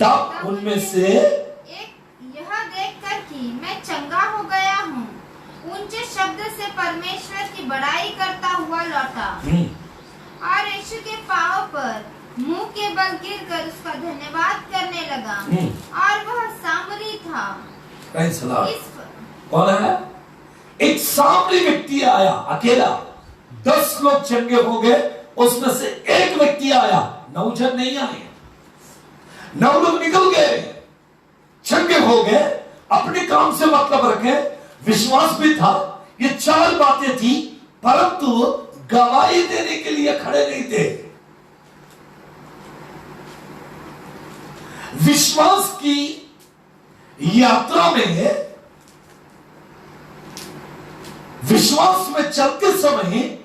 तब उनमें से एक यह देखकर कि मैं चंगा हो गया हूँ, ऊंचे शब्द से परमेश्वर की बड़ाई करता हुआ लौटा और यीशु के पांव पर मुंह के बल गिरकर उसका धन्यवाद करने लगा। और वह सामरी था। कौन है? एक सामरी व्यक्ति आया अकेला। 10 लोग चंगे हो गए, उसमें से एक व्यक्ति आया, 9 जन नहीं आए। 9 लोग निकल गए, चंगे हो गए, अपने काम से मतलब रखे, विश्वास भी था, ये 4 बातें थी, परंतु गवाही देने के लिए खड़े नहीं थे। विश्वास की यात्रा में, विश्वास में चलते समय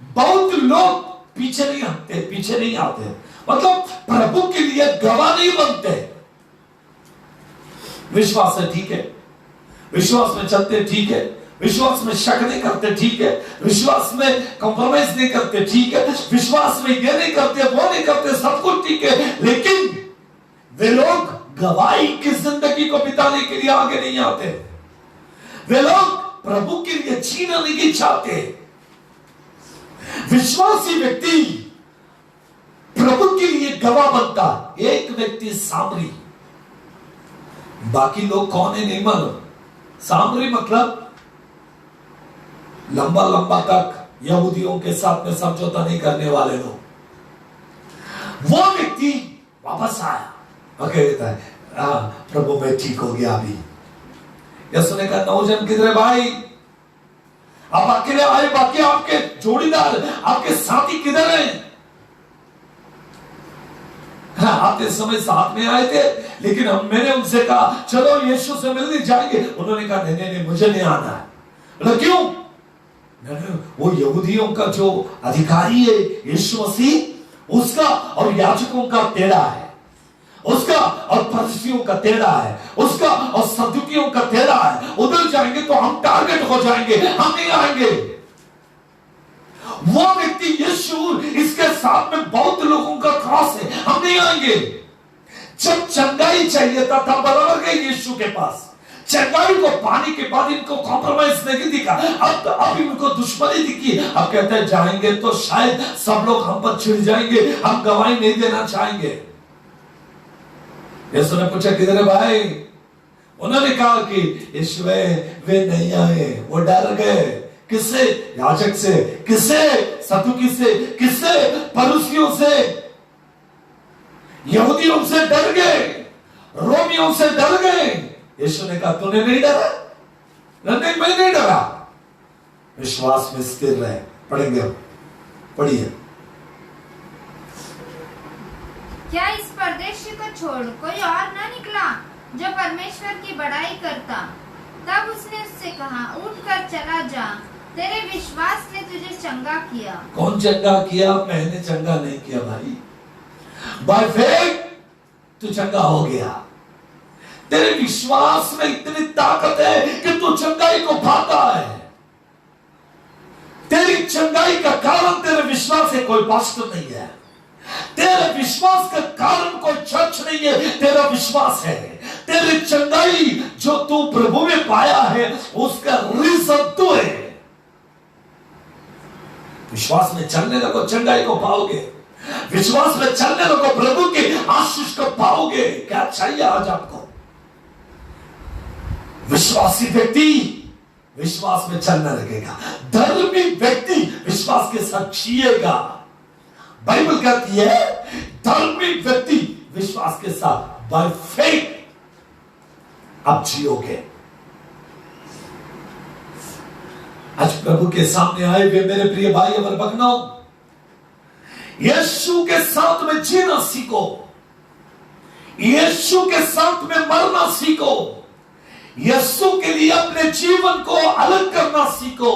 बहुत लोग पीछे नहीं आते, मतलब प्रभु के लिए गवाह नहीं बनते। विश्वास है, ठीक है, विश्वास में चलते, ठीक है, विश्वास में शक नहीं करते, ठीक है, विश्वास में कॉम्प्रोमाइज नहीं करते, ठीक है, विश्वास में ये नहीं करते, वो नहीं करते, सब कुछ ठीक है, लेकिन वे लोग गवाही की जिंदगी को बिताने के लिए आगे नहीं आते। वे लोग प्रभु के लिए जीना नहीं चाहते। विश्वासी व्यक्ति प्रभु के लिए गवाह बनता। एक व्यक्ति सामरी, बाकी लोग कौन है नहीं मालूम। सामरी मतलब लंबा लंबा तक यहूदियों के साथ में समझौता नहीं करने वाले लोग। वो व्यक्ति वापस आया, कहता है प्रभु मैं ठीक हो गया अभी। यीशु ने कहा 9 जन किधर है भाई? आप अकेले आए, बाकी आपके जोड़ीदार, आपके साथी किधर हैं? आते समय साथ में आए थे, लेकिन मैंने उनसे कहा चलो यीशु से मिलने जाएंगे। उन्होंने कहा नहीं मुझे नहीं आना है। बोला क्यों? वो यहूदियों का जो अधिकारी है यीशु मसीह, उसका और याजकों का टेढ़ा है, उसका और फरीसियों का टेढ़ा है, उसका और सदुकियों का टेढ़ा है। उधर जाएंगे तो हम टारगेट हो जाएंगे, हम नहीं आएंगे। वो व्यक्ति यीशु, इसके साथ में बहुत लोगों का क्रॉस है, हम नहीं आएंगे। जब चंगाई चाहिए था तब बराबर गए यीशु के पास। चंगाई को पाने के बाद इनको कॉम्प्रोमाइज नहीं दिखा, अब इनको दुश्मनी दिखी। अब कहते हैं जाएंगे तो शायद सब लोग हम पर चिढ़ जाएंगे, हम गवाही नहीं देना चाहेंगे। यीशु ने पूछा किधर है भाई? उन्होंने कहा कि यीशु वे नहीं आए, वो डर गए। किससे? याजक से। किससे? सदुकी से। किससे? फरीसियों से, यहूदियों से डर गए, रोमियों से डर गए। यीशु ने कहा तूने नहीं डरा? नहीं मैं नहीं डरा। विश्वास में स्थिर रहे। पढ़ेंगे, पढ़िए। क्या इस परदेशी को छोड़ कोई और न निकला जो परमेश्वर की बड़ाई करता? तब उसने उससे कहा उठकर चला जा, तेरे विश्वास ने तुझे चंगा किया। कौन चंगा किया? मैंने चंगा नहीं किया भाई, बाय फेथ तू चंगा हो गया। तेरे विश्वास में इतनी ताकत है कि तू चंगाई को पाता है। तेरी चंगाई का कारण तेरे विश्वास है, कोई पास्टर नहीं है। तेरे विश्वास का कारण कोई चर्च नहीं है, तेरा विश्वास है। तेरी चंगाई जो तू प्रभु में पाया है उसका रीजन तू है। विश्वास में चलने लगो, चंगाई को पाओगे। विश्वास में चलने लगो, प्रभु के आशीष को पाओगे। क्या चाहिए आज आपको? विश्वासी व्यक्ति विश्वास में चलने लगेगा। धर्मी व्यक्ति विश्वास के साथ जिएगा। बाइबल कहती है धर्मी व्यक्ति विश्वास के साथ बाय फेथ आप जियोगे। आज प्रभु के सामने आए हुए मेरे प्रिय भाई और बहनों, यीशु के साथ में जीना सीखो, यीशु के साथ में मरना सीखो, यीशु के लिए अपने जीवन को अलग करना सीखो।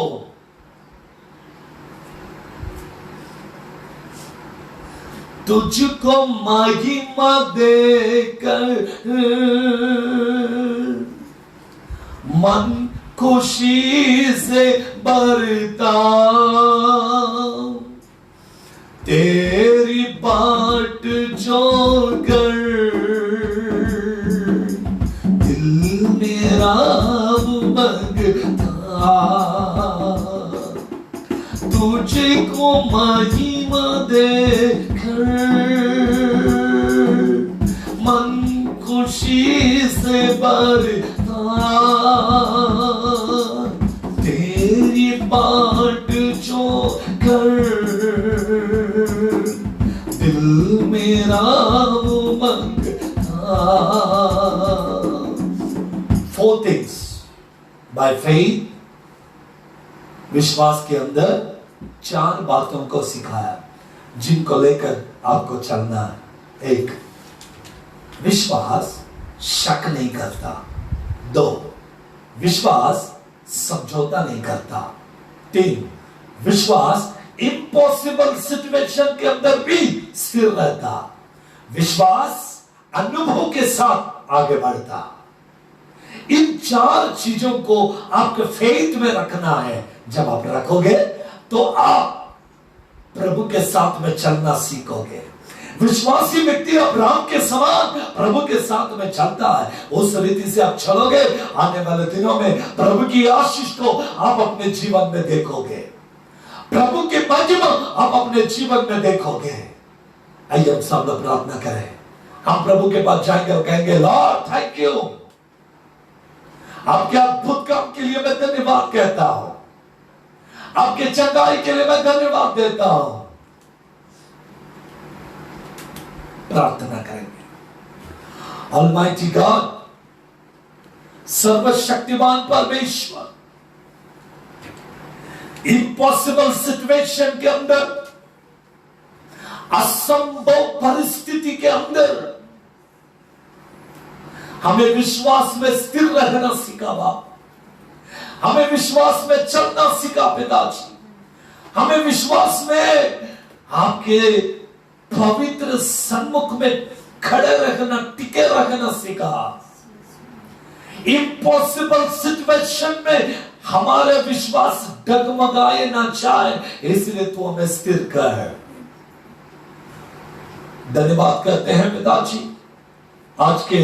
तुझको महिमा देकर मन खुशी से भरता, तेरी बाट जोकर दिल मेरा मंगता, तुझको महिमा देकर मन खुशी से भरता, तेरी बाट जो कर मेरा उमंग था। Four things by faith, विश्वास के अंदर 4 बातों को सिखाया जिनको लेकर आपको चलना है। 1, विश्वास शक नहीं करता। 2, विश्वास समझौता नहीं करता। 3, विश्वास इम्पॉसिबल सिचुएशन के अंदर भी स्थिर रहता। विश्वास अनुभव के साथ आगे बढ़ता। इन 4 चीजों को आपके फेथ में रखना है। जब आप रखोगे तो आप प्रभु के साथ में चलना सीखोगे। विश्वासी व्यक्ति अब्राहम के समान प्रभु के साथ में चलता है। उस रीति से आप चलोगे, आने वाले दिनों में प्रभु की आशीष को आप अपने जीवन में देखोगे, प्रभु की महिमा आप अपने जीवन में देखोगे। आइए हम सब लोग प्रार्थना करें। हम प्रभु के पास जाएंगे और कहेंगे, लॉर्ड थैंक यू, आपके अद्भुत काम के लिए मैं धन्यवाद कहता हूं, आपके चंगाई के लिए मैं धन्यवाद देता हूं। प्रार्थना करेंगे। ऑलमाइटी गॉड, सर्वशक्तिमान परमेश्वर, इम्पॉसिबल सिचुएशन के अंदर, असंभव परिस्थिति के अंदर हमें विश्वास में स्थिर रहना सिखा बाप। हमें विश्वास में चलना सिखा पिताजी। हमें विश्वास में आपके पवित्र सन्मुख में खड़े रहना, टिके रहना सिखा। इम्पॉसिबल सिचुएशन में हमारे विश्वास डगमगाए ना जाए, इसलिए तू हमें स्थिर कर। धन्यवाद करते हैं पिताजी, आज के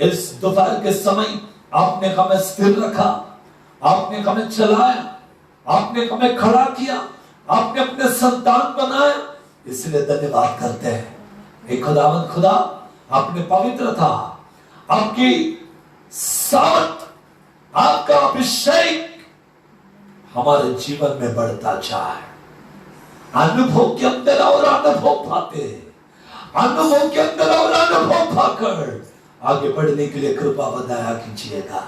इस दोपहर के समय आपने हमें स्थिर रखा, आपने हमें चलाया, आपने हमें खड़ा किया, आपने अपने संतान बनाया, इसलिए धन्यवाद करते हैं। एक खुदावंद खुदा, आपने पवित्रता, आपकी सामर्थ, आपका अभिषेक हमारे जीवन में बढ़ता जाए। अनुभव के अंदर और अनुभव पाते, अनुभव के अंदर और अनुभव पाकर आगे बढ़ने के लिए कृपा बताया कीजिएगा।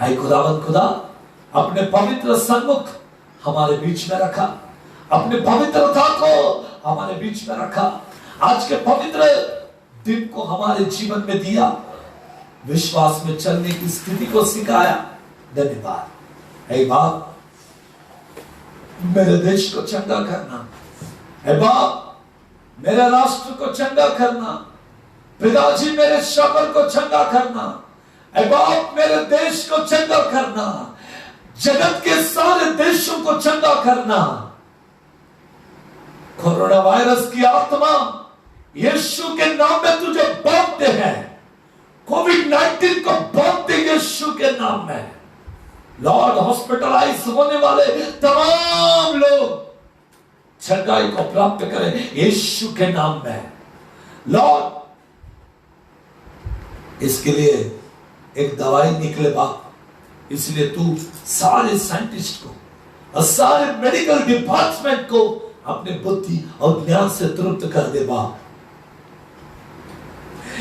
आए खुदावंद खुदा, अपने पवित्र सन्मुख हमारे बीच में रखा, अपने पवित्रता को हमारे बीच में रखा, आज के पवित्र दिन को हमारे जीवन में दिया, विश्वास में चलने की स्थिति को सिखाया। धन्यवाद। ऐ बाप, मेरे देश को चंगा करना, ऐ बाप मेरे राष्ट्र को चंगा करना, पिताजी मेरे शहर को चंगा करना, ऐ बाप मेरे देश को चंगा करना, जगत के सारे देशों को चंगा करना। कोरोना वायरस की आत्मा यीशु के नाम में तुझे बांधते हैं, कोविड-19 को बांधते यीशु के नाम में। लॉर्ड, हॉस्पिटलाइज होने वाले तमाम लोग चंगाई को प्राप्त करें यीशु के नाम में। लॉर्ड, इसके लिए एक दवाई निकले बाप, इसलिए तू सारे साइंटिस्ट को और सारे मेडिकल डिपार्टमेंट को अपने बुद्धि और ज्ञान से तृप्त कर दे बाप।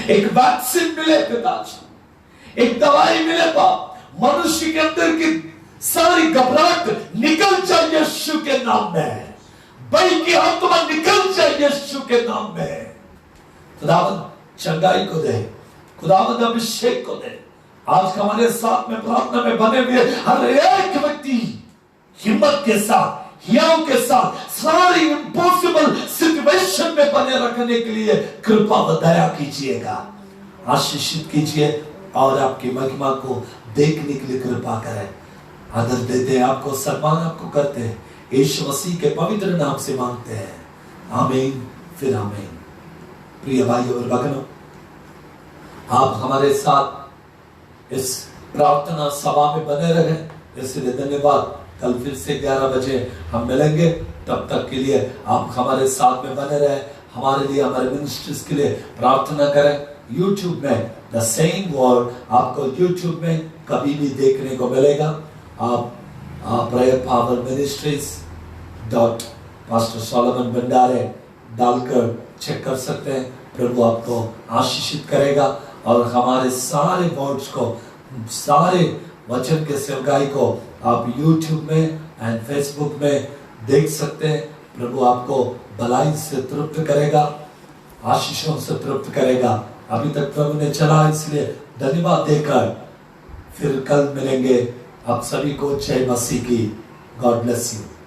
एक वैक्सीन मिले पिताजी, एक दवाई मिले बाप, मनुष्य के अंदर की सारी घबराहट निकल जाए यीशु के नाम में, भय की आत्मा निकल जाए यीशु के नाम में। खुदावंद चंगाई को दे, खुदावंद अभिषेक को दे। आज हमारे साथ में प्रार्थना में बने हुए हर एक व्यक्ति हिम्मत के साथ, हियाव के साथ सारी इम्पॉसिबल सिचुएशन में बने रखने के लिए कृपा बताया कीजिएगा, आशीषित कीजिए और आपकी महिमा को देखने के लिए कृपा करें। आदर देते हैं आपको, सम्मान आपको करते हैं, यीशु मसीह के पवित्र नाम से मांगते हैं, आमीन फिर आमीन। प्रिय भाइयों और बहनों, आप हमारे साथ इस प्रार्थना सभा में बने रहे, इसलिए धन्यवाद। कल फिर से 11 बजे हम मिलेंगे, तब तक के लिए आप हमारे साथ में बने रहे। हमारे लिए, हमारे मिनिस्ट्रीज के लिए प्रार्थना करें। YouTube में द सेम वर्ड आपको YouTube में कभी भी देखने को मिलेगा। आप prayer power ministries .pastor Solomon भंडारे डालकर चेक कर सकते हैं। प्रभु आपको आशीषित करेगा और हमारे सारे वर्ड्स को, सारे वचन के सेवकाई को आप YouTube में एंड फेसबुक में देख सकते हैं। प्रभु आपको भलाई से तृप्त करेगा, आशीषों से तृप्त करेगा। अभी तक प्रभु ने चला, इसलिए धन्यवाद देकर फिर कल मिलेंगे। आप सभी को जय मसीह की। God bless you.